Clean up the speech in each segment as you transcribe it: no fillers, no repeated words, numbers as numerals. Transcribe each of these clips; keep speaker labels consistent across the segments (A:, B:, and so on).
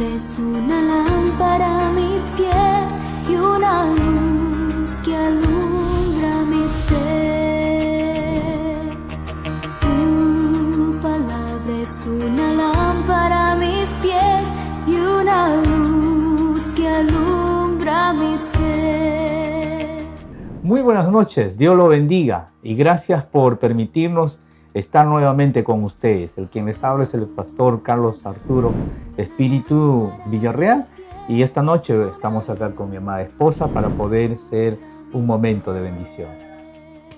A: es una lámpara a mis pies y una luz que alumbra mi ser. Tu palabra es una lámpara a mis pies y una luz que alumbra mi ser.
B: Muy buenas noches, Dios lo bendiga y gracias por permitirnos estar nuevamente con ustedes. El quien les habla es el pastor Carlos Arturo Espíritu Villarreal y esta noche estamos acá con mi amada esposa para poder ser un momento de bendición.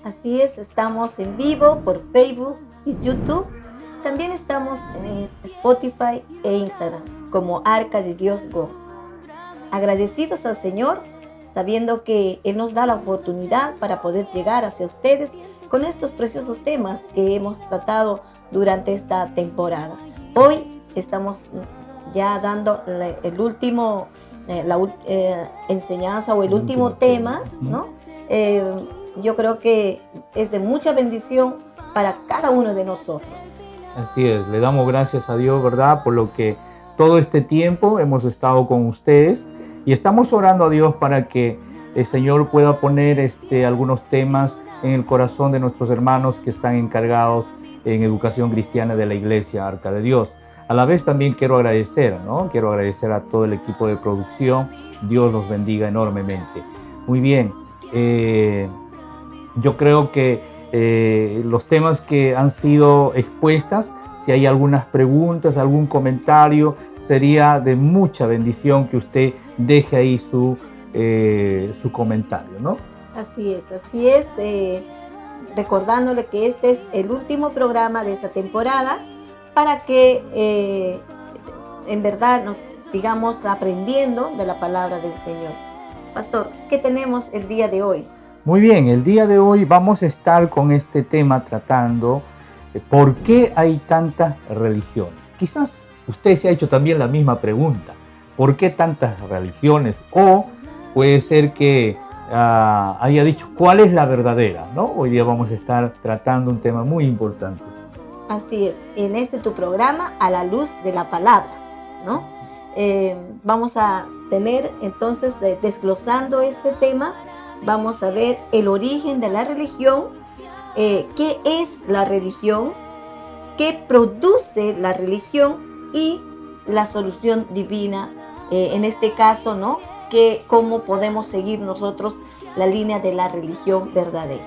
C: Así es, estamos en vivo por Facebook y YouTube. También estamos en Spotify e Instagram como Arca de Dios Go. Agradecidos al Señor, sabiendo que Él nos da la oportunidad para poder llegar hacia ustedes con estos preciosos temas que hemos tratado durante esta temporada. Hoy estamos ya dando el último, enseñanza o el último tema, ¿no? Yo creo que es de mucha bendición para cada uno de nosotros.
B: Así es, le damos gracias a Dios, ¿verdad? Por lo que todo este tiempo hemos estado con ustedes y estamos orando a Dios para que el Señor pueda poner algunos temas en el corazón de nuestros hermanos que están encargados en educación cristiana de la Iglesia Arca de Dios. A la vez también quiero agradecer, ¿no? Quiero agradecer a todo el equipo de producción. Dios los bendiga enormemente. Muy bien, yo creo que los temas que han sido expuestas, si hay algunas preguntas, algún comentario, sería de mucha bendición que usted deje ahí su comentario, ¿no?
C: Así es. Recordándole que este es el último programa de esta temporada para que en verdad nos sigamos aprendiendo de la palabra del Señor. Pastor, ¿qué tenemos el día de hoy?
B: Muy bien, el día de hoy vamos a estar con este tema tratando ¿por qué hay tantas religiones? Quizás usted se ha hecho también la misma pregunta. ¿Por qué tantas religiones? O puede ser que haya dicho ¿cuál es la verdadera? ¿No? Hoy día vamos a estar tratando un tema muy importante.
C: Así es, en tu programa A la Luz de la Palabra, ¿no? Vamos a tener entonces, desglosando este tema, vamos a ver el origen de la religión, qué es la religión, qué produce la religión y la solución divina, en este caso, ¿no? Cómo podemos seguir nosotros la línea de la religión verdadera.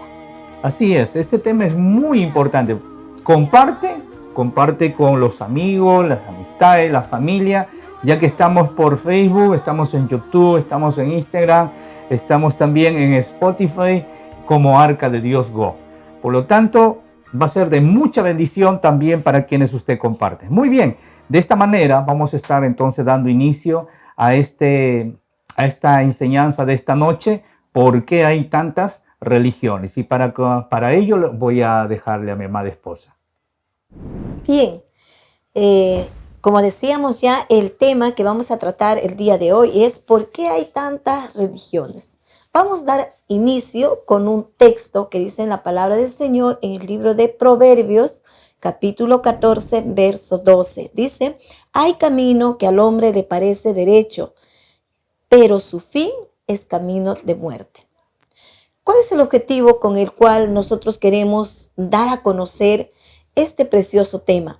B: Así es, este tema es muy importante. Comparte con los amigos, las amistades, la familia, ya que estamos por Facebook, estamos en YouTube, estamos en Instagram, estamos también en Spotify como Arca de Dios Go. Por lo tanto, va a ser de mucha bendición también para quienes usted comparte. Muy bien, de esta manera vamos a estar entonces dando inicio a esta enseñanza de esta noche, ¿por qué hay tantas religiones? Y para ello voy a dejarle a mi amada esposa.
C: Bien, como decíamos ya, el tema que vamos a tratar el día de hoy es ¿por qué hay tantas religiones? Vamos a dar inicio con un texto que dice en la palabra del Señor en el libro de Proverbios, capítulo 14, verso 12. Dice, hay camino que al hombre le parece derecho, pero su fin es camino de muerte. ¿Cuál es el objetivo con el cual nosotros queremos dar a conocer este precioso tema?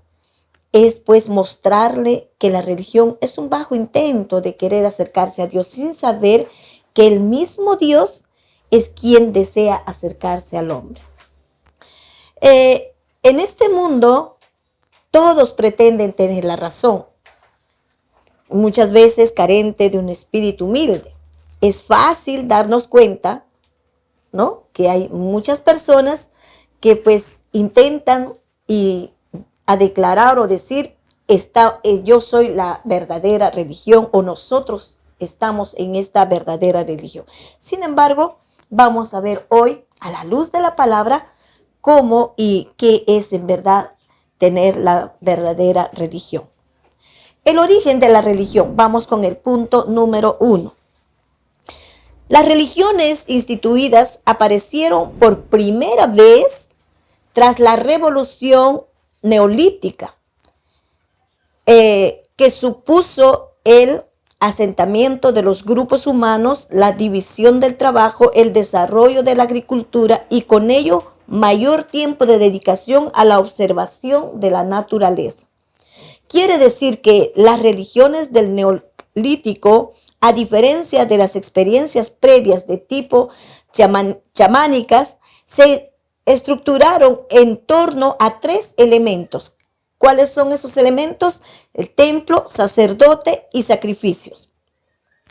C: Es pues mostrarle que la religión es un bajo intento de querer acercarse a Dios sin saber que el mismo Dios es quien desea acercarse al hombre. En este mundo todos pretenden tener la razón, muchas veces carente de un espíritu humilde. Es fácil darnos cuenta, ¿no?, que hay muchas personas que pues intentan a declarar o decir, yo soy la verdadera religión o nosotros estamos en esta verdadera religión. Sin embargo, vamos a ver hoy, a la luz de la palabra, cómo y qué es en verdad tener la verdadera religión. El origen de la religión. Vamos con el punto número 1. Las religiones instituidas aparecieron por primera vez tras la revolución neolítica, que supuso el asentamiento de los grupos humanos, la división del trabajo, el desarrollo de la agricultura y con ello mayor tiempo de dedicación a la observación de la naturaleza. Quiere decir que las religiones del Neolítico, a diferencia de las experiencias previas de tipo chamánicas, se estructuraron en torno a 3 elementos. ¿Cuáles son esos elementos? El templo, sacerdote y sacrificios,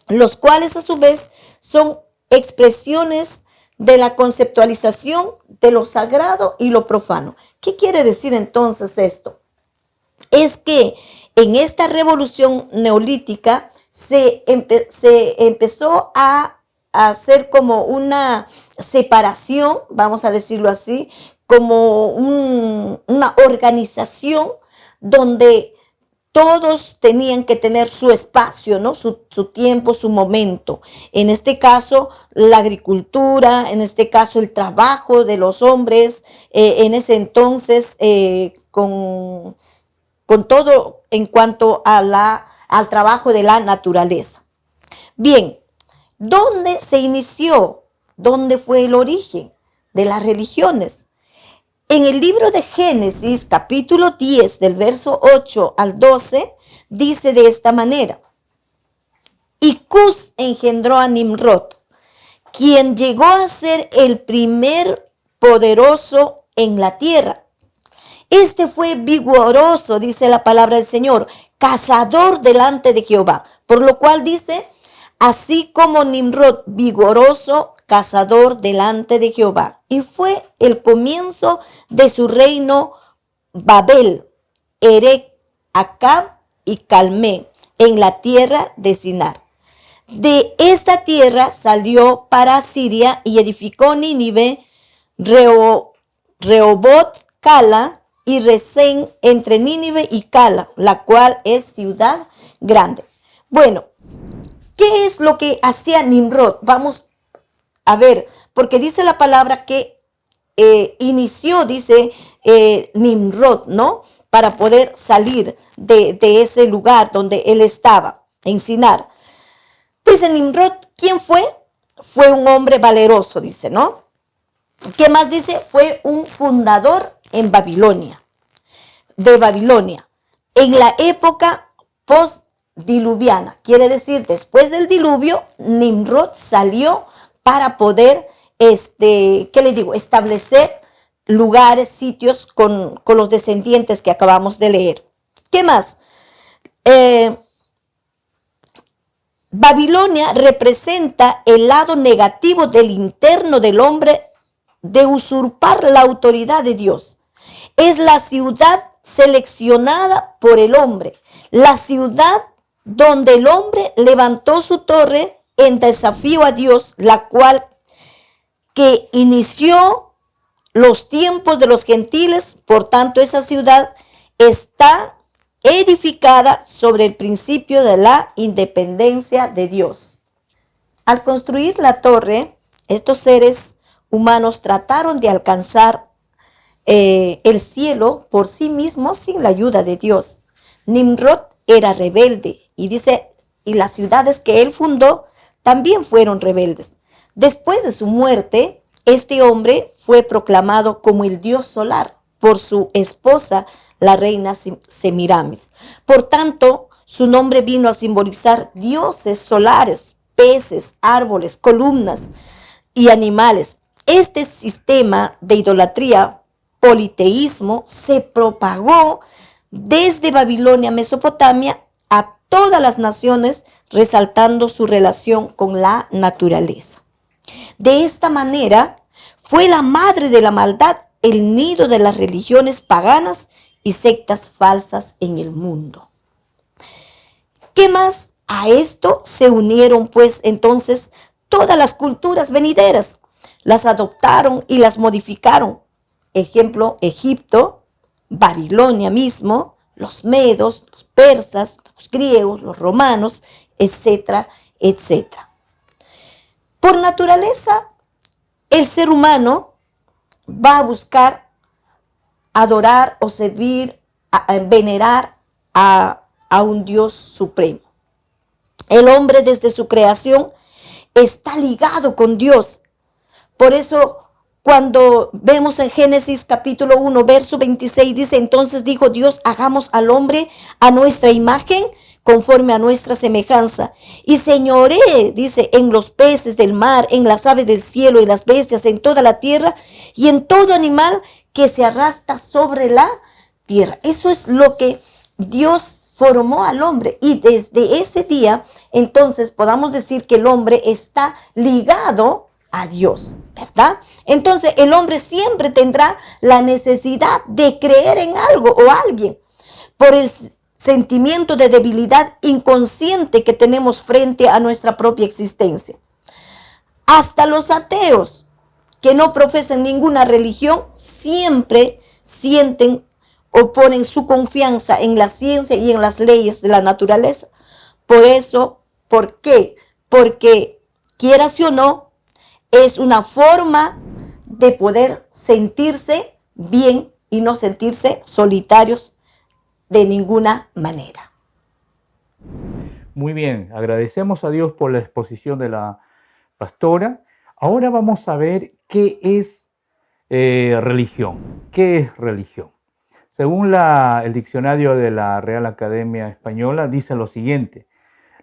C: los cuales a su vez son expresiones de la conceptualización de lo sagrado y lo profano. ¿Qué quiere decir entonces esto? Es que en esta revolución neolítica se empezó a hacer como una separación, vamos a decirlo así, como una organización donde todos tenían que tener su espacio, ¿no? Su tiempo, su momento. En este caso, la agricultura, en este caso, el trabajo de los hombres, en ese entonces, con todo en cuanto a al trabajo de la naturaleza. Bien, ¿dónde se inició? ¿Dónde fue el origen de las religiones? En el libro de Génesis, capítulo 10, del verso 8 al 12, dice de esta manera: y Cus engendró a Nimrod, quien llegó a ser el primer poderoso en la tierra. Este fue vigoroso, dice la palabra del Señor, cazador delante de Jehová. Por lo cual dice, así como Nimrod, vigoroso, cazador delante de Jehová. Y fue el comienzo de su reino Babel, Erec, Acab y Calmé, en la tierra de Sinar. De esta tierra salió para Siria y edificó Nínive, Rehobot, Cala y Resén, entre Nínive y Cala, la cual es ciudad grande. Bueno, ¿qué es lo que hacía Nimrod? Vamos a ver, porque dice la palabra que inició, dice Nimrod, ¿no? Para poder salir de ese lugar donde él estaba, en Sinar. Dice Nimrod, ¿quién fue? Fue un hombre valeroso, dice, ¿no? ¿Qué más dice? Fue un fundador en Babilonia, de Babilonia, en la época postdiluviana. Quiere decir, después del diluvio, Nimrod salió para poder, ¿qué les digo? Establecer lugares, sitios con los descendientes que acabamos de leer. ¿Qué más? Babilonia representa el lado negativo del interno del hombre de usurpar la autoridad de Dios. Es la ciudad seleccionada por el hombre, la ciudad donde el hombre levantó su torre en desafío a Dios, la cual que inició los tiempos de los gentiles. Por tanto, esa ciudad está edificada sobre el principio de la independencia de Dios. Al construir la torre, estos seres humanos trataron de alcanzar el cielo por sí mismos sin la ayuda de Dios. Nimrod era rebelde y dice, y las ciudades que él fundó también fueron rebeldes. Después de su muerte, este hombre fue proclamado como el dios solar por su esposa, la reina Semiramis. Por tanto, su nombre vino a simbolizar dioses solares, peces, árboles, columnas y animales. Este sistema de idolatría, politeísmo, se propagó desde Babilonia, Mesopotamia, a todas las naciones, resaltando su relación con la naturaleza. De esta manera, fue la madre de la maldad, el nido de las religiones paganas y sectas falsas en el mundo. ¿Qué más? A esto se unieron pues entonces todas las culturas venideras, las adoptaron y las modificaron. Ejemplo, Egipto, Babilonia mismo, los medos, los persas, los griegos, los romanos, etcétera, etcétera. Por naturaleza, el ser humano va a buscar adorar o servir, venerar a un Dios supremo. El hombre desde su creación está ligado con Dios. Por eso cuando vemos en Génesis capítulo 1, verso 26, dice, entonces dijo Dios, hagamos al hombre a nuestra imagen, conforme a nuestra semejanza. Y señoree, dice, en los peces del mar, en las aves del cielo, en las bestias, en toda la tierra y en todo animal que se arrastra sobre la tierra. Eso es lo que Dios formó al hombre. Y desde ese día, entonces, podamos decir que el hombre está ligado a Dios, ¿verdad? Entonces, el hombre siempre tendrá la necesidad de creer en algo o alguien por el sentimiento de debilidad inconsciente que tenemos frente a nuestra propia existencia. Hasta los ateos que no profesan ninguna religión siempre sienten o ponen su confianza en la ciencia y en las leyes de la naturaleza. Por eso, ¿por qué? Porque quieras o no, es una forma de poder sentirse bien y no sentirse solitarios de ninguna manera.
B: Muy bien, agradecemos a Dios por la exposición de la pastora. Ahora vamos a ver qué es religión. ¿Qué es religión? Según el diccionario de la Real Academia Española, dice lo siguiente: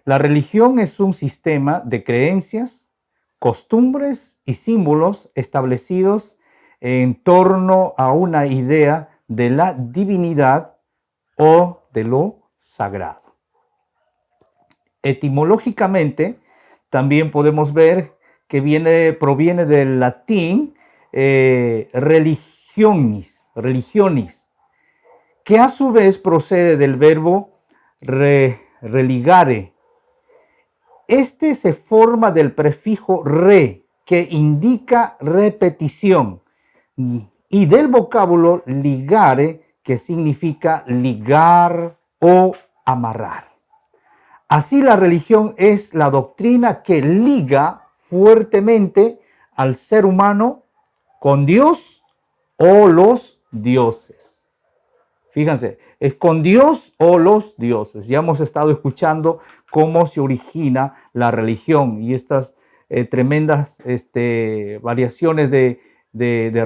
B: la religión es un sistema de creencias, costumbres y símbolos establecidos en torno a una idea de la divinidad o de lo sagrado. Etimológicamente, también podemos ver que proviene del latín religionis, que a su vez procede del verbo religare. Este se forma del prefijo re, que indica repetición, y del vocábulo ligare, que significa ligar o amarrar. Así, la religión es la doctrina que liga fuertemente al ser humano con Dios o los dioses. Fíjense, es con Dios o los dioses. Ya hemos estado escuchando cómo se origina la religión y estas tremendas variaciones de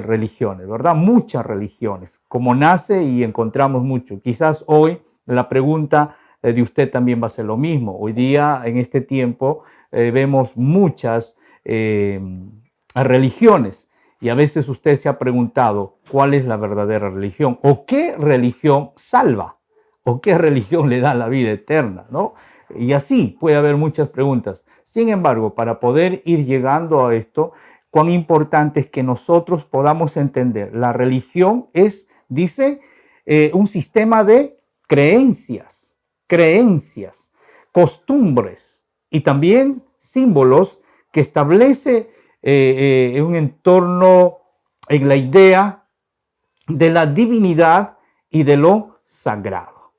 B: religiones, ¿verdad? Muchas religiones, como nace y encontramos mucho. Quizás hoy la pregunta de usted también va a ser lo mismo. Hoy día, en este tiempo, vemos muchas religiones. Y a veces usted se ha preguntado cuál es la verdadera religión o qué religión salva o qué religión le da la vida eterna, ¿no? Y así puede haber muchas preguntas. Sin embargo, para poder ir llegando a esto, cuán importante es que nosotros podamos entender. La religión es, dice, un sistema de creencias, costumbres y también símbolos que establece en un entorno, en la idea de la divinidad y de lo sagrado.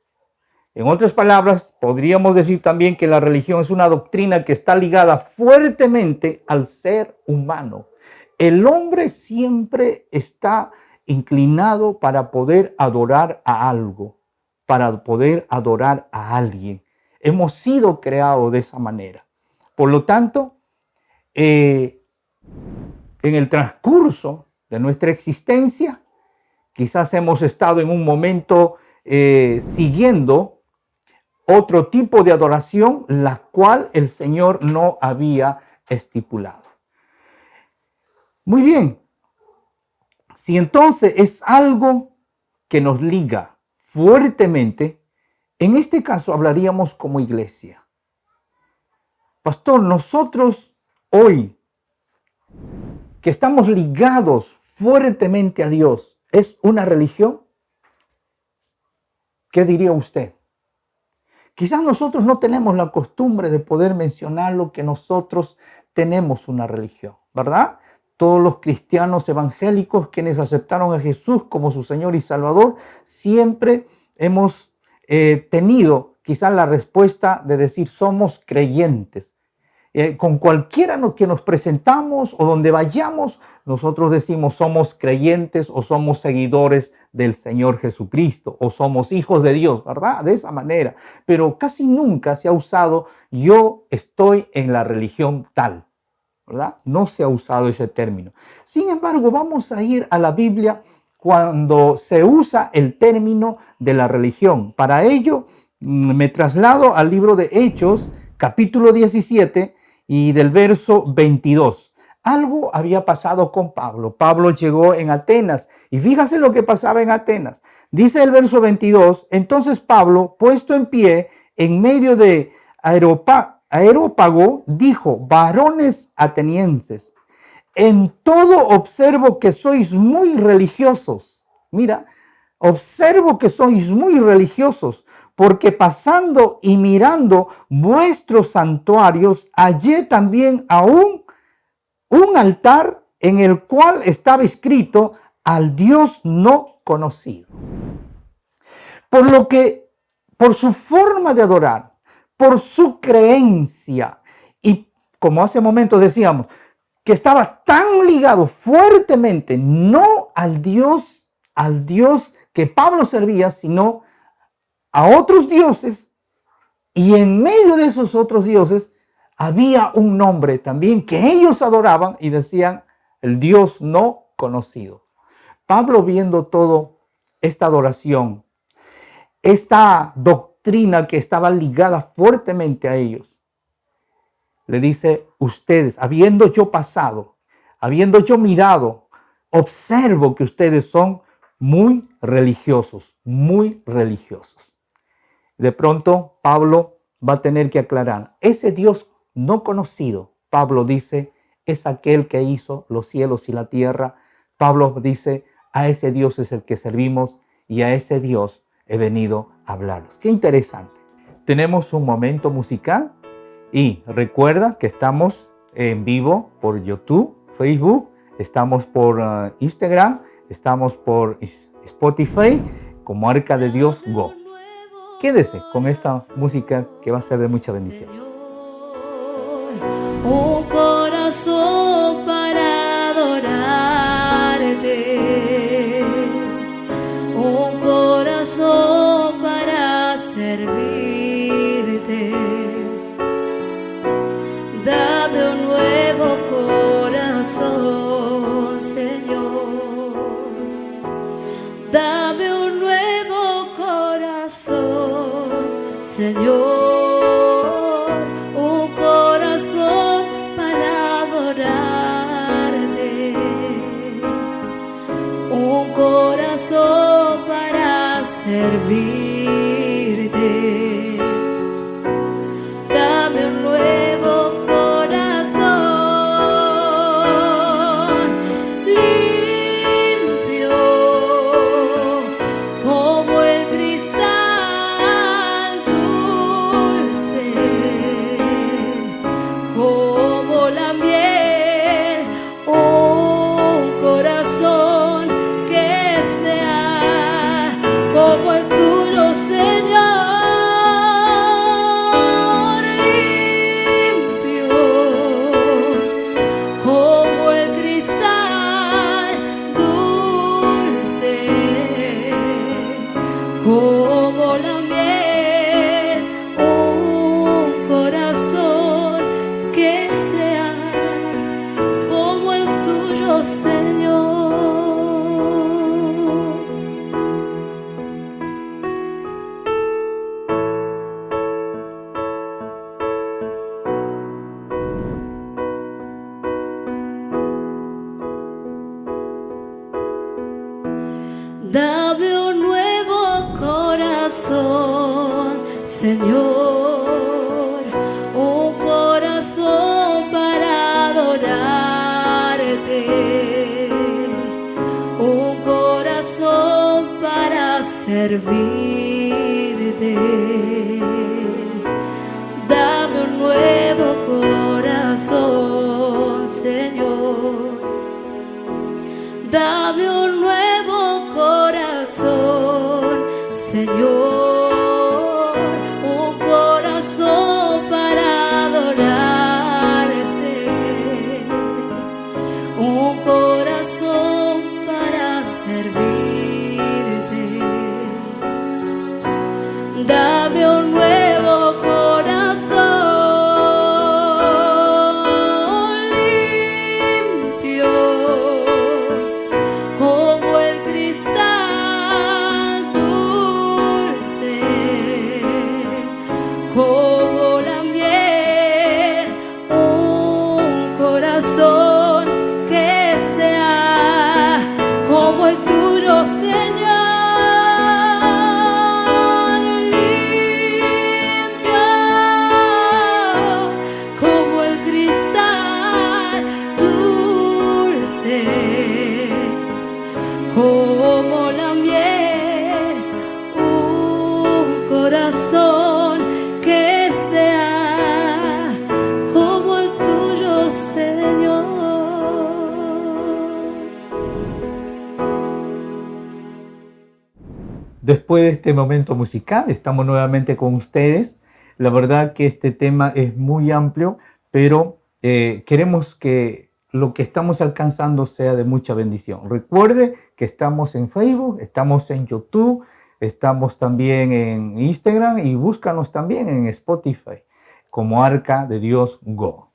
B: En otras palabras, podríamos decir también que la religión es una doctrina que está ligada fuertemente al ser humano. El hombre siempre está inclinado para poder adorar a algo, para poder adorar a alguien. Hemos sido creados de esa manera. Por lo tanto, en el transcurso de nuestra existencia, quizás hemos estado en un momento siguiendo otro tipo de adoración, la cual el Señor no había estipulado. Muy bien, si entonces es algo que nos liga fuertemente, en este caso hablaríamos como iglesia. Pastor, nosotros hoy que estamos ligados fuertemente a Dios, ¿es una religión? ¿Qué diría usted? Quizás nosotros no tenemos la costumbre de poder mencionar lo que nosotros tenemos una religión, ¿verdad? Todos los cristianos evangélicos quienes aceptaron a Jesús como su Señor y Salvador, siempre hemos tenido quizás la respuesta de decir somos creyentes. con cualquiera que nos presentamos o donde vayamos, nosotros decimos somos creyentes o somos seguidores del Señor Jesucristo o somos hijos de Dios, ¿verdad? De esa manera. Pero casi nunca se ha usado yo estoy en la religión tal, ¿verdad? No se ha usado ese término. Sin embargo, vamos a ir a la Biblia cuando se usa el término de la religión. Para ello, me traslado al libro de Hechos, capítulo 17 y del verso 22. Algo había pasado con Pablo. Pablo llegó en Atenas y fíjase lo que pasaba en Atenas. Dice el verso 22, entonces Pablo, puesto en pie en medio de Areópago, dijo, varones atenienses, en todo observo que sois muy religiosos. Mira, observo que sois muy religiosos, porque pasando y mirando vuestros santuarios, hallé también aún un altar en el cual estaba escrito al Dios no conocido. Por lo que, por su forma de adorar, por su creencia, y como hace momentos decíamos, que estaba tan ligado fuertemente, no al Dios que Pablo servía, sino a otros dioses, y en medio de esos otros dioses había un nombre también que ellos adoraban y decían el Dios no conocido. Pablo, viendo todo esta adoración, esta doctrina que estaba ligada fuertemente a ellos, le dice, ustedes, habiendo yo pasado, habiendo yo mirado, observo que ustedes son muy religiosos, muy religiosos. De pronto, Pablo va a tener que aclarar, ese Dios no conocido, Pablo dice, es aquel que hizo los cielos y la tierra. Pablo dice, a ese Dios es el que servimos y a ese Dios he venido a hablaros. Qué interesante. Tenemos un momento musical. Y recuerda que estamos en vivo por YouTube, Facebook, estamos por Instagram, estamos por Spotify como Arca de Dios Go. Quédese con esta música que va a ser de mucha bendición.
A: Un corazón para adorarte, un corazón para servirte. Dame un nuevo corazón, Señor. Dame un nuevo corazón, Señor. Un corazón para adorarte. Un corazón para servirte. Dame un nuevo corazón, limpio como el cristal, dulce como la miel, un corazón que sea como el tuyo, Señor. Como la miel, un corazón que sea como el tuyo, Señor. Dame un nuevo corazón, Señor, un corazón para adorarte, un corazón para servirte. Dame un nuevo corazón, Señor. Dame un nuevo corazón, Señor, un corazón para adorar. Señor, limpio como el cristal, dulce como la miel, un corazón que sea como el tuyo, Señor.
B: Después de este momento musical, estamos nuevamente con ustedes. La verdad que este tema es muy amplio, pero queremos que lo que estamos alcanzando sea de mucha bendición. Recuerde que estamos en Facebook, estamos en YouTube, estamos también en Instagram y búscanos también en Spotify como Arca de Dios Go.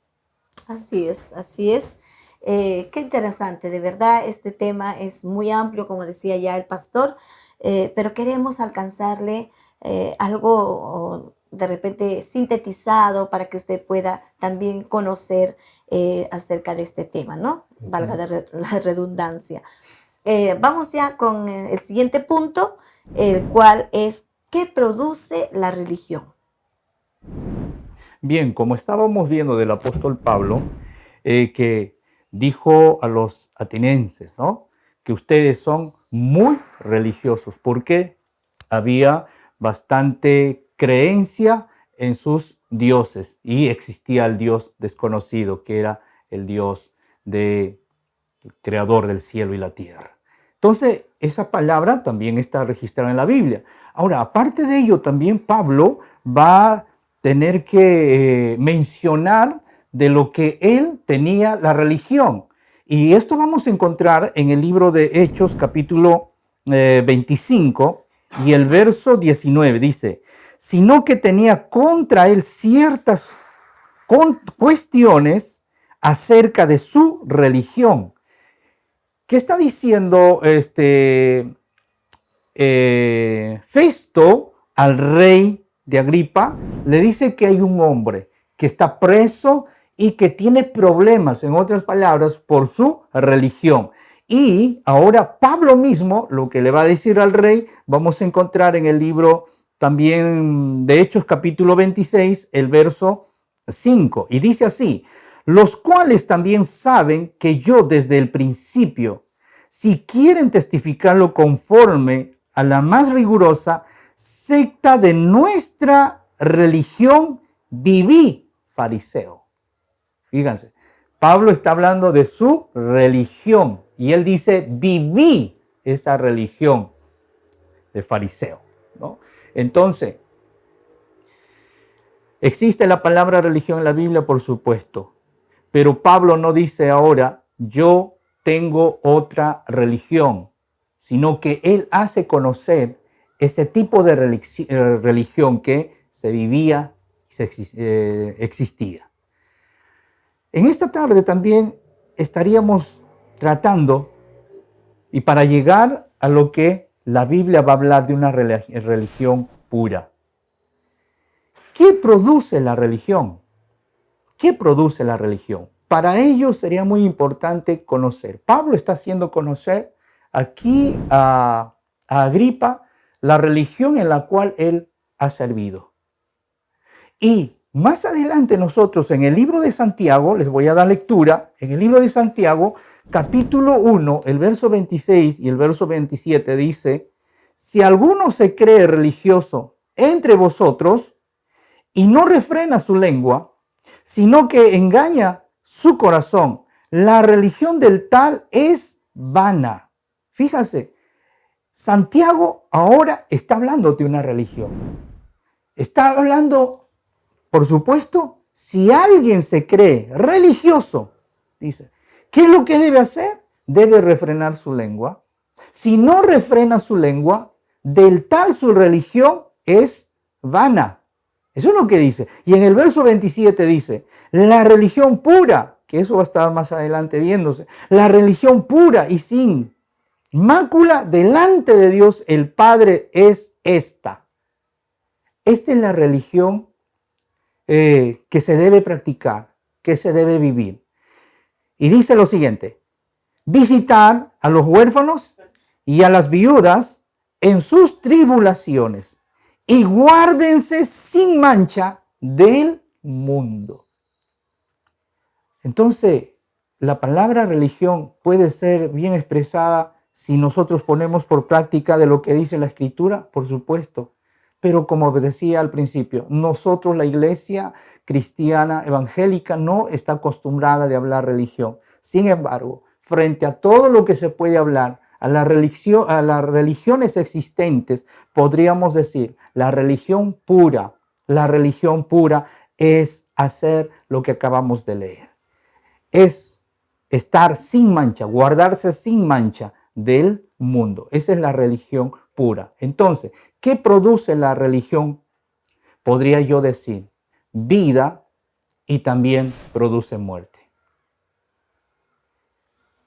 C: Así es, así es. Qué interesante, de verdad este tema es muy amplio, como decía ya el pastor, pero queremos alcanzarle algo de repente sintetizado para que usted pueda también conocer acerca de este tema, ¿no? Valga la redundancia. Vamos ya con el siguiente punto, el cual es ¿qué produce la religión?
B: Bien, como estábamos viendo del apóstol Pablo, que dijo a los atenienses, ¿no?, que ustedes son muy religiosos, porque había bastante creencia en sus dioses y existía el Dios desconocido, que era el Dios el creador del cielo y la tierra. Entonces, esa palabra también está registrada en la Biblia. Ahora, aparte de ello, también Pablo va a tener que mencionar de lo que él tenía la religión. Y esto vamos a encontrar en el libro de Hechos, capítulo 25, y el verso 19 dice, sino que tenía contra él ciertas cuestiones acerca de su religión. ¿Qué está diciendo Festo al rey de Agripa? Le dice que hay un hombre que está preso y que tiene problemas, en otras palabras, por su religión. Y ahora Pablo mismo, lo que le va a decir al rey, vamos a encontrar en el libro también de Hechos capítulo 26, el verso 5. Y dice así, los cuales también saben que yo desde el principio, si quieren testificarlo conforme a la más rigurosa secta de nuestra religión, viví fariseo. Fíjense, Pablo está hablando de su religión y él dice, viví esa religión de fariseo, ¿no? Entonces, existe la palabra religión en la Biblia, por supuesto, pero Pablo no dice ahora, yo tengo otra religión, sino que él hace conocer ese tipo de religión que se vivía y existía. En esta tarde también estaríamos tratando, y para llegar a lo que la Biblia va a hablar de una religión pura. ¿Qué produce la religión? ¿Qué produce la religión? Para ello sería muy importante conocer. Pablo está haciendo conocer aquí a Agripa la religión en la cual él ha servido. Y más adelante nosotros en el libro de Santiago, les voy a dar lectura, en el libro de Santiago, capítulo 1, el verso 26 y el verso 27 dice, si alguno se cree religioso entre vosotros y no refrena su lengua, sino que engaña su corazón, la religión del tal es vana. Fíjase, Santiago ahora está hablando de una religión. Está hablando, por supuesto, si alguien se cree religioso, dice, ¿qué es lo que debe hacer? Debe refrenar su lengua. Si no refrena su lengua, del tal su religión es vana. Eso es lo que dice. Y en el verso 27 dice, la religión pura, que eso va a estar más adelante viéndose, la religión pura y sin mácula delante de Dios el Padre es esta. Esta es la religión que se debe practicar, que se debe vivir. Y dice lo siguiente, visitar a los huérfanos y a las viudas en sus tribulaciones, y guárdense sin mancha del mundo. Entonces, la palabra religión puede ser bien expresada si nosotros ponemos por práctica de lo que dice la Escritura, por supuesto. Pero como decía al principio, nosotros, la iglesia cristiana evangélica, no está acostumbrada de hablar religión. Sin embargo, frente a todo lo que se puede hablar, a las religiones existentes, podríamos decir, la religión pura es hacer lo que acabamos de leer. Es estar sin mancha, guardarse sin mancha del mundo. Esa es la religión pura. Entonces, ¿qué produce la religión? Podría yo decir, vida y también produce muerte.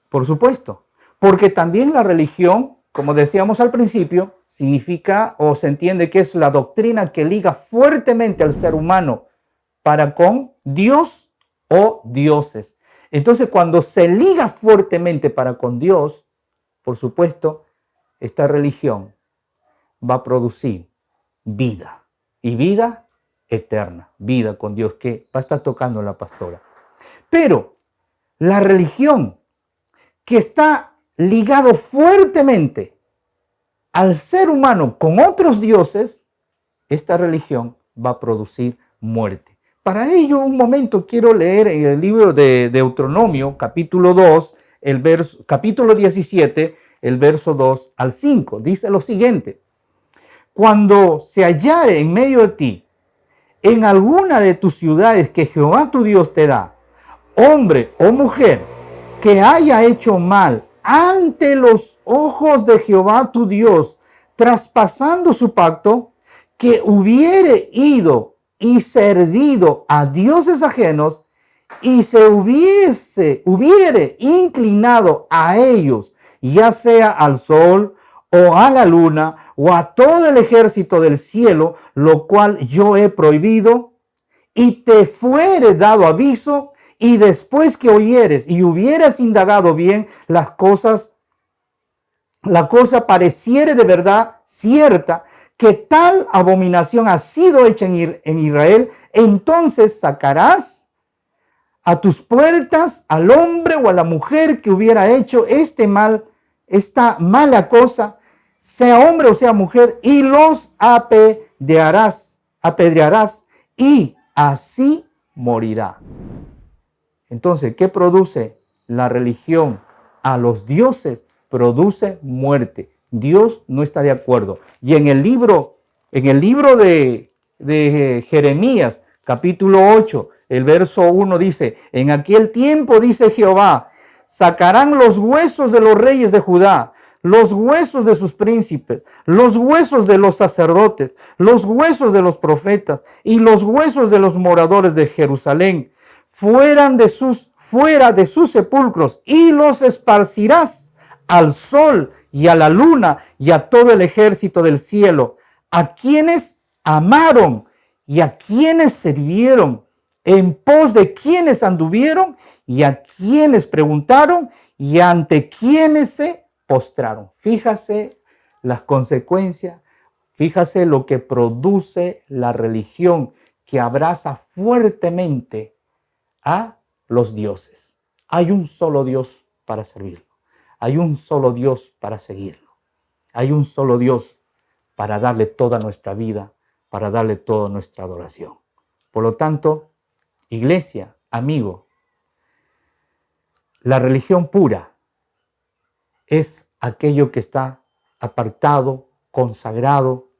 B: Por supuesto, porque también la religión, como decíamos al principio, significa o se entiende que es la doctrina que liga fuertemente al ser humano para con Dios o dioses. Entonces, cuando se liga fuertemente para con Dios, por supuesto, esta religión va a producir vida y vida eterna, vida con Dios, que va a estar tocando la pastora. Pero la religión que está ligado fuertemente al ser humano con otros dioses, esta religión va a producir muerte. Para ello, un momento quiero leer en el libro de Deuteronomio, capítulo 2, capítulo 17, el verso 2 al 5. Dice lo siguiente: cuando se hallare en medio de ti, en alguna de tus ciudades que Jehová tu Dios te da, hombre o mujer que haya hecho mal ante los ojos de Jehová tu Dios, traspasando su pacto, que hubiere ido y servido a dioses ajenos, y se hubiere inclinado a ellos, ya sea al sol o a la luna o a todo el ejército del cielo, lo cual yo he prohibido, y te fuere dado aviso, y después que oyeres y hubieras indagado bien la cosa pareciere de verdad cierta, que tal abominación ha sido hecha en Israel, entonces sacarás a tus puertas al hombre o a la mujer que hubiera hecho esta mala cosa, sea hombre o sea mujer, y los apedrearás, y así morirá. Entonces, ¿qué produce la religión a los dioses? Produce muerte. Dios no está de acuerdo. Y en el libro de Jeremías, capítulo 8, el verso 1 dice: en aquel tiempo, dice Jehová, sacarán los huesos de los reyes de Judá, los huesos de sus príncipes, los huesos de los sacerdotes, los huesos de los profetas y los huesos de los moradores de Jerusalén, fuera de sus sepulcros, y los esparcirás al sol y a la luna y a todo el ejército del cielo, a quienes amaron y a quienes sirvieron, en pos de quienes anduvieron y a quienes preguntaron y ante quienes se postraron. Fíjase las consecuencias, fíjase lo que produce la religión que abraza fuertemente a los dioses. Hay un solo Dios para servirlo. Hay un solo Dios para seguirlo. Hay un solo Dios para darle toda nuestra vida, para darle toda nuestra adoración. Por lo tanto, iglesia, amigo, la religión pura es aquello que está apartado, consagrado,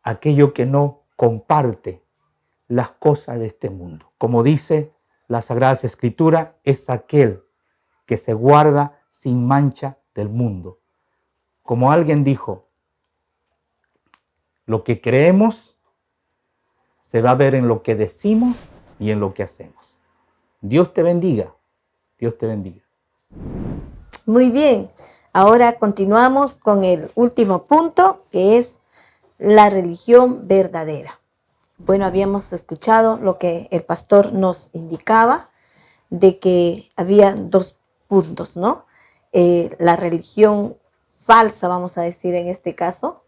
B: aquello que no comparte las cosas de este mundo. Como dice la Sagrada Escritura, es aquel que se guarda sin mancha del mundo. Como alguien dijo, lo que creemos se va a ver en lo que decimos y en lo que hacemos. Dios te bendiga. Dios te bendiga.
C: Muy bien. Ahora continuamos con el último punto, que es la religión verdadera. Bueno, habíamos escuchado lo que el pastor nos indicaba, de que había dos puntos, ¿no? La religión falsa, vamos a decir en este caso,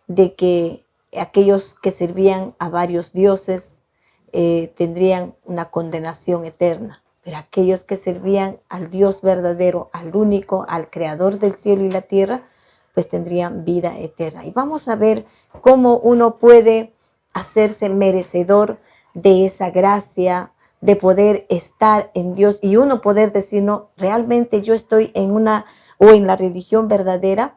C: de que aquellos que servían a varios dioses tendrían una condenación eterna. Pero aquellos que servían al Dios verdadero, al único, al creador del cielo y la tierra, pues tendrían vida eterna. Y vamos a ver cómo uno puede hacerse merecedor de esa gracia, de poder estar en Dios y uno poder decir, no, realmente yo estoy en una o en la religión verdadera.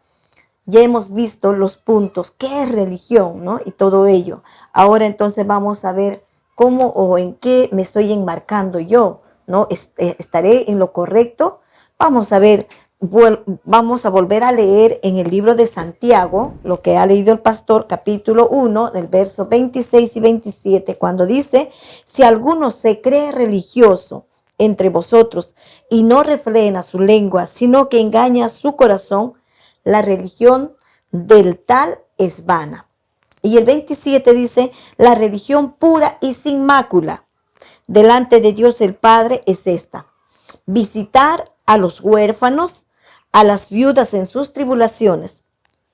C: Ya hemos visto los puntos, qué es religión, ¿no? Y todo ello. Ahora entonces vamos a ver cómo o en qué me estoy enmarcando yo, ¿no? ¿Estaré en lo correcto? Vamos a ver, vamos a volver a leer en el libro de Santiago, lo que ha leído el pastor, capítulo 1, del verso 26 y 27, cuando dice, si alguno se cree religioso entre vosotros y no refrena su lengua, sino que engaña su corazón, la religión del tal es vana. Y el 27 dice, la religión pura y sin mácula delante de Dios el Padre es esta: visitar a los huérfanos, a las viudas en sus tribulaciones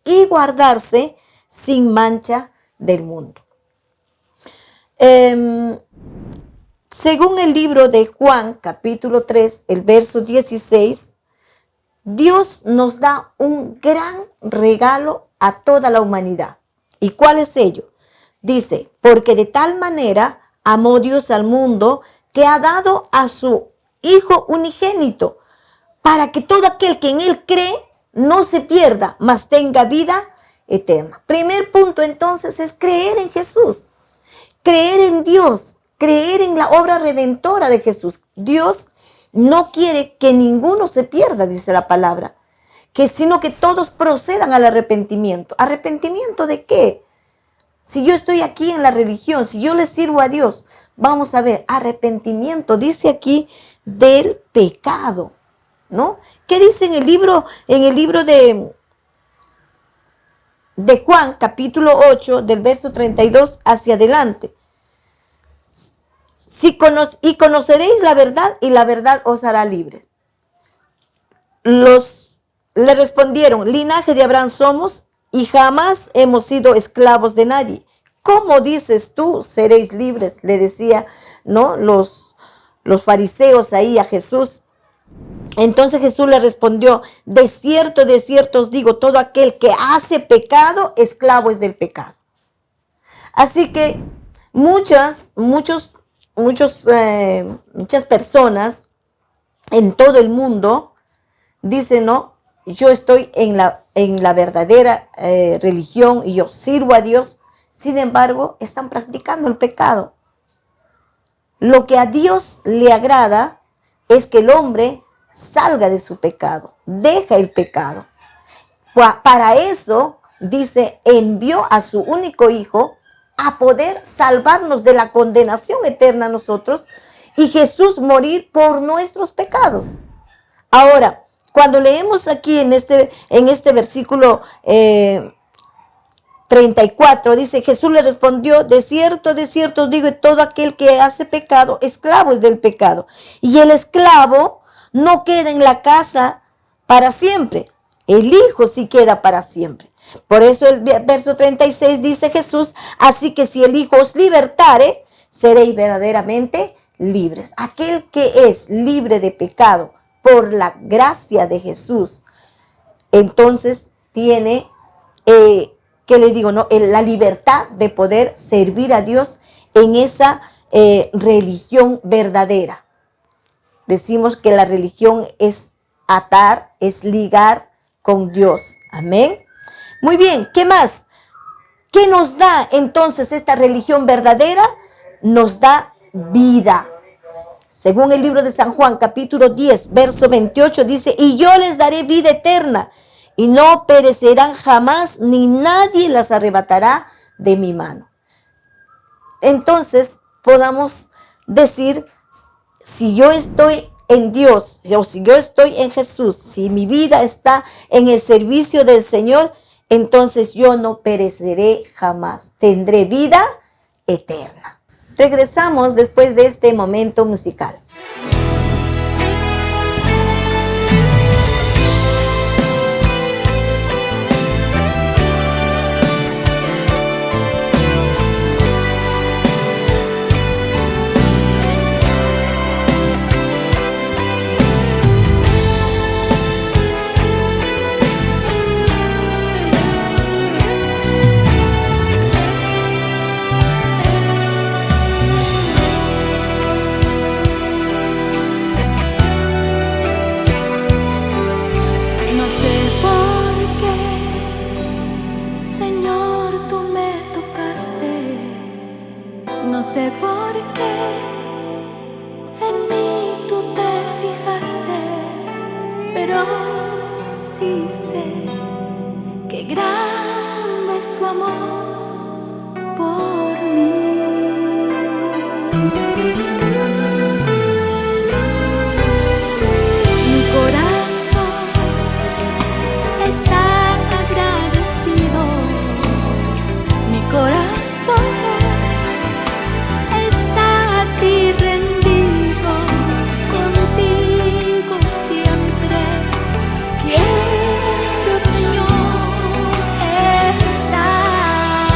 C: y guardarse sin mancha del mundo. Según el libro de Juan, capítulo 3, el verso 16, Dios nos da un gran regalo a toda la humanidad. ¿Y cuál es ello? Dice, porque de tal manera amó Dios al mundo que ha dado a su Hijo unigénito, para que todo aquel que en Él cree no se pierda, mas tenga vida eterna. Primer punto entonces es creer en Jesús, creer en Dios, creer en la obra redentora de Jesús. Dios no quiere que ninguno se pierda, dice la palabra, sino que todos procedan al arrepentimiento. ¿Arrepentimiento de qué? Si yo estoy aquí en la religión, si yo le sirvo a Dios, vamos a ver, arrepentimiento, dice aquí, del pecado, ¿no? ¿Qué dice en el libro de Juan, capítulo 8, del verso 32 hacia adelante? Y conoceréis la verdad, y la verdad os hará libres. Le respondieron, linaje de Abraham somos, y jamás hemos sido esclavos de nadie. ¿Cómo dices tú, seréis libres? Le decía, ¿no? Los fariseos ahí a Jesús. Entonces Jesús le respondió, de cierto os digo, todo aquel que hace pecado, esclavo es del pecado. Así que muchas personas en todo el mundo dicen, no, yo estoy en la verdadera religión y yo sirvo a Dios. Sin embargo, están practicando el pecado. Lo que a Dios le agrada es que el hombre salga de su pecado, deja el pecado. Para eso, dice, envió a su único hijo a poder salvarnos de la condenación eterna a nosotros y Jesús morir por nuestros pecados. Ahora, cuando leemos aquí en este versículo 34, dice, Jesús le respondió, de cierto os digo, y todo aquel que hace pecado, esclavo es del pecado. Y el esclavo no queda en la casa para siempre, el hijo sí queda para siempre. Por eso el verso 36 dice Jesús, así que si el Hijo os libertare, seréis verdaderamente libres. Aquel que es libre de pecado por la gracia de Jesús, entonces tiene, ¿qué le digo? No? La libertad de poder servir a Dios en esa religión verdadera. Decimos que la religión es atar, es ligar con Dios. Amén. Muy bien, ¿qué más? ¿Qué nos da entonces esta religión verdadera? Nos da vida. Según el libro de San Juan, capítulo 10, verso 28, dice, y yo les daré vida eterna, y no perecerán jamás, ni nadie las arrebatará de mi mano. Entonces, podamos decir, si yo estoy en Dios, o si yo estoy en Jesús, si mi vida está en el servicio del Señor, entonces yo no pereceré jamás, tendré vida eterna. Regresamos después de este momento musical.
A: amor por mí. Mi corazón está agradecido, mi corazón está a ti rendido, contigo siempre quiero, Señor, estar.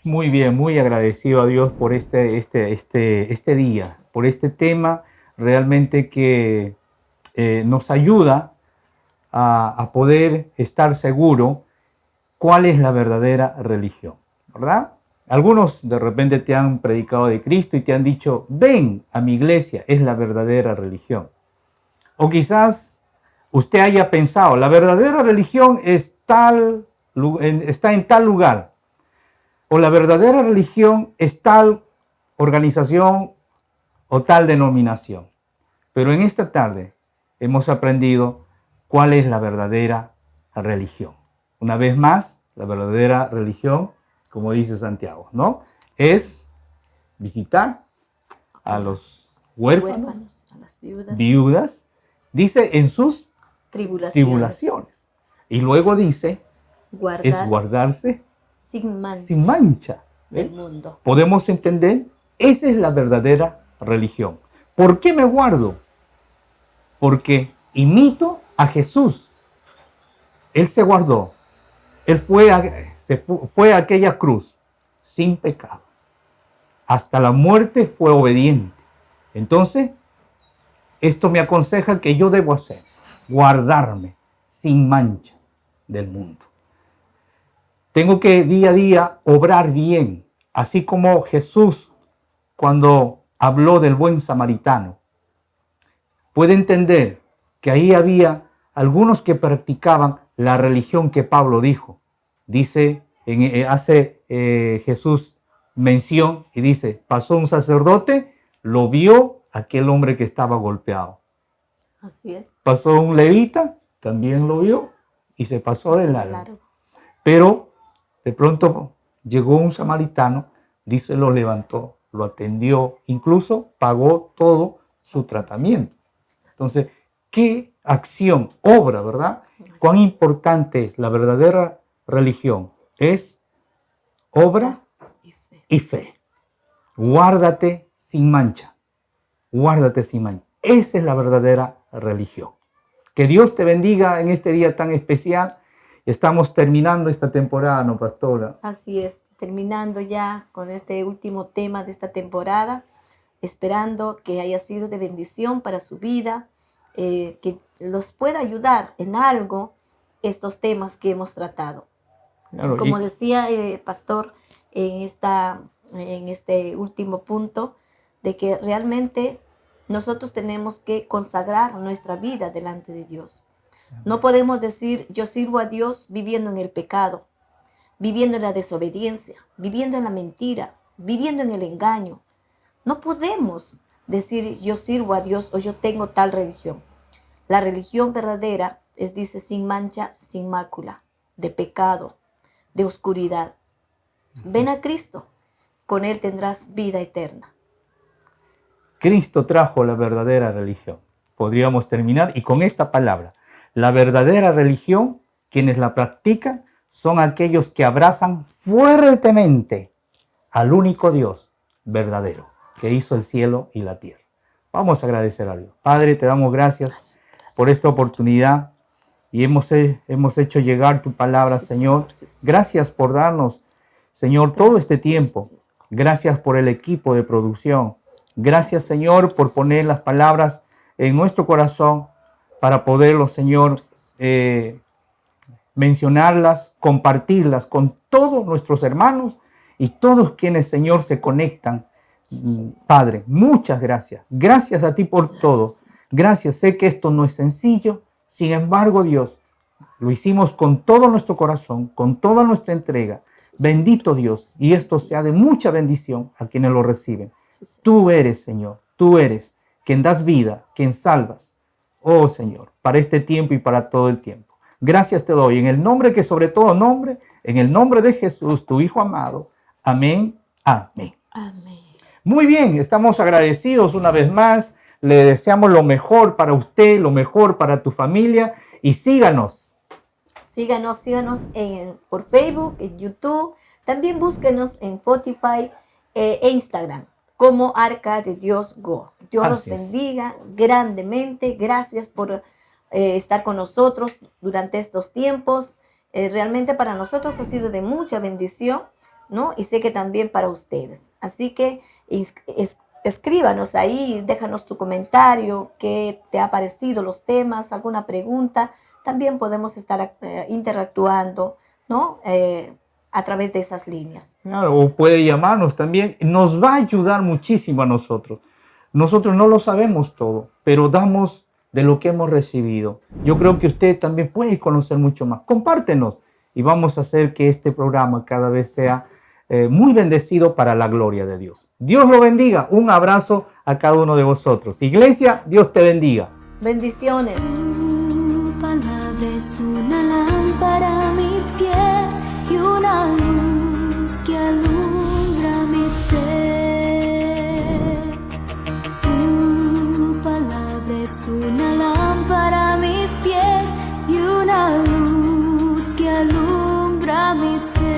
B: Muy bien, muy agradecido a Dios por este día, por este tema realmente que nos ayuda a poder estar seguro cuál es la verdadera religión, ¿verdad? Algunos de repente te han predicado de Cristo y te han dicho, ven a mi iglesia, es la verdadera religión. O quizás usted haya pensado, la verdadera religión está en tal lugar, o la verdadera religión es tal organización o tal denominación. Pero en esta tarde hemos aprendido cuál es la verdadera religión. Una vez más, la verdadera religión, como dice Santiago, ¿no? Es visitar a los huérfanos,
C: A las viudas,
B: viudas, dice en sus tribulaciones. Y luego dice, es
C: guardar
B: guardarse
C: sin mancha
B: sin mancha.
C: del mundo.
B: Podemos entender, esa es la verdadera religión. ¿Por qué me guardo? Porque imito a Jesús. Él se guardó. Él fue a aquella cruz sin pecado. Hasta la muerte fue obediente. Entonces, esto me aconseja que yo debo hacer, guardarme sin mancha del mundo. Tengo que día a día obrar bien, así como Jesús cuando habló del buen samaritano. Puede entender que ahí había algunos que practicaban la religión que Pablo dijo. Dice, hace Jesús mención y dice, pasó un sacerdote, lo vio aquel hombre que estaba golpeado.
C: Así es.
B: Pasó un levita, también lo vio y se pasó de largo. Pero de pronto llegó un samaritano, dice, lo levantó, lo atendió, incluso pagó todo su tratamiento. Entonces, ¿qué acción, obra, verdad? ¿Cuán importante es la verdadera religión? Es obra y fe. Guárdate sin mancha. Guárdate sin mancha. Esa es la verdadera religión. Que Dios te bendiga en este día tan especial. Estamos terminando esta temporada, ¿no, pastora?
C: Así es, terminando ya con este último tema de esta temporada, esperando que haya sido de bendición para su vida, que los pueda ayudar en algo estos temas que hemos tratado.
B: Claro,
C: Como decía pastor en este último punto, de que realmente nosotros tenemos que consagrar nuestra vida delante de Dios. No podemos decir, yo sirvo a Dios viviendo en el pecado, viviendo en la desobediencia, viviendo en la mentira, viviendo en el engaño. No podemos decir, yo sirvo a Dios o yo tengo tal religión. La religión verdadera es, dice, sin mancha, sin mácula, de pecado, de oscuridad. Ven a Cristo, con Él tendrás vida eterna.
B: Cristo trajo la verdadera religión. Podríamos terminar y con esta palabra. La verdadera religión, quienes la practican, son aquellos que abrazan fuertemente al único Dios verdadero, que hizo el cielo y la tierra. Vamos a agradecer a Dios. Padre, te damos gracias por esta oportunidad y hemos hecho llegar tu palabra, Señor. Gracias por darnos, Señor, todo este tiempo. Gracias por el equipo de producción. Gracias, Señor, por poner las palabras en nuestro corazón para poderlo, Señor, mencionarlas, compartirlas con todos nuestros hermanos y todos quienes, Señor, se conectan. Padre, muchas gracias. Gracias a ti por todo. Gracias. Sé que esto no es sencillo. Sin embargo, Dios, lo hicimos con todo nuestro corazón, con toda nuestra entrega. Bendito Dios. Y esto sea de mucha bendición a quienes lo reciben. Tú eres, Señor. Tú eres quien das vida, quien salvas. Oh, Señor, para este tiempo y para todo el tiempo. Gracias te doy en el nombre que sobre todo nombre, en el nombre de Jesús, tu Hijo amado. Amén. Amén.
C: Amén.
B: Muy bien, estamos agradecidos una vez más. Le deseamos lo mejor para usted, lo mejor para tu familia y síganos.
C: Síganos por Facebook, en YouTube. También búsquenos en Spotify e Instagram como Arca de Dios Go. Dios los bendiga grandemente. Gracias por estar con nosotros durante estos tiempos. Realmente para nosotros ha sido de mucha bendición ¿no? Y sé que también para ustedes. Así que escríbanos ahí, déjanos tu comentario, qué te ha parecido los temas, alguna pregunta. También podemos estar interactuando, ¿no? A través de esas líneas.
B: Claro, o puede llamarnos también. Nos va a ayudar muchísimo a nosotros. Nosotros no lo sabemos todo, pero damos de lo que hemos recibido. Yo creo que usted también puede conocer mucho más. Compártenos y vamos a hacer que este programa cada vez sea muy bendecido para la gloria de Dios. Dios lo bendiga. Un abrazo a cada uno de vosotros. Iglesia, Dios te bendiga.
C: Bendiciones.
A: Tu palabra es una lámpara a mis pies y una luz que alumbra mi ser. Tu palabra es una lámpara a mis pies y una luz que alumbra mi ser.